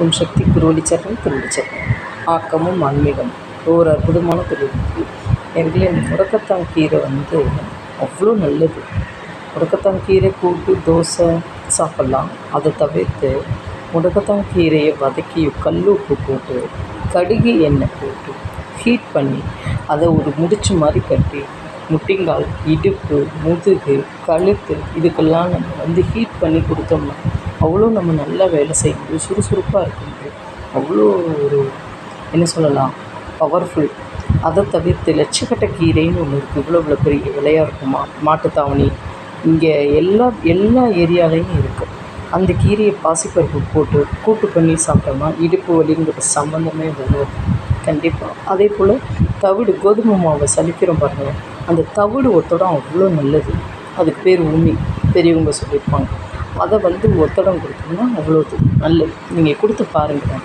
ஓம் சக்தி குருவடிச்சரணம் திருவடிச்சரணம். ஆக்கமும் ஆன்மீகம் ஒரு அற்புதமான தொழில். எங்களே முடக்கத்தான் கீரை அவ்வளோ நல்லது. முடக்கத்தான் கீரை கூட்டு தோசை சாப்பிட்லாம். அதை தவிர்த்து முடக்கத்தான் கீரையை வதக்கி கல் உப்பு போட்டு கடுகு எண்ணெய் போட்டு ஹீட் பண்ணி அதை ஒரு முடிச்சு மாதிரி கட்டி முட்டிங்கால், இடுப்பு, முதுகு, கழுத்து இதுக்கெல்லாம் நம்ம ஹீட் பண்ணி கொடுத்தோம்னா அவ்வளோ நம்ம நல்லா வேலை செய்ய முடியும். சுறுசுறுப்பாக இருக்க முடியும். அவ்வளோ ஒரு என்ன சொல்லலாம், பவர்ஃபுல். அதை தவிர்த்து லட்சக்கட்டை கீரைன்னு ஒன்று இருக்குது. இவ்வளோ பெரிய விலையாக இருக்குமா, மாட்டுத்தாவணி இங்கே எல்லா ஏரியாலையும் இருக்குது. அந்த கீரையை பாசிப்பருப்பு போட்டு கூட்டு பண்ணி சாப்பிட்டோம்னா இடுப்பு வலிங்கிற சம்மந்தமே வரும் கண்டிப்பாக. அதே போல் தவிடு, கோதுமை மாவை சலிக்கிறோம் பாருங்கள், அந்த தவிடு ஒத்தடம் அவ்வளோ நல்லது. அதுக்கு பேர் உமி, பெரியவங்க சொல்லியிருப்பாங்க. அதை ஒத்தடம் கொடுத்தோம்னா அவ்வளோ நல்லது. நீங்கள் கொடுத்து பாருங்கள்.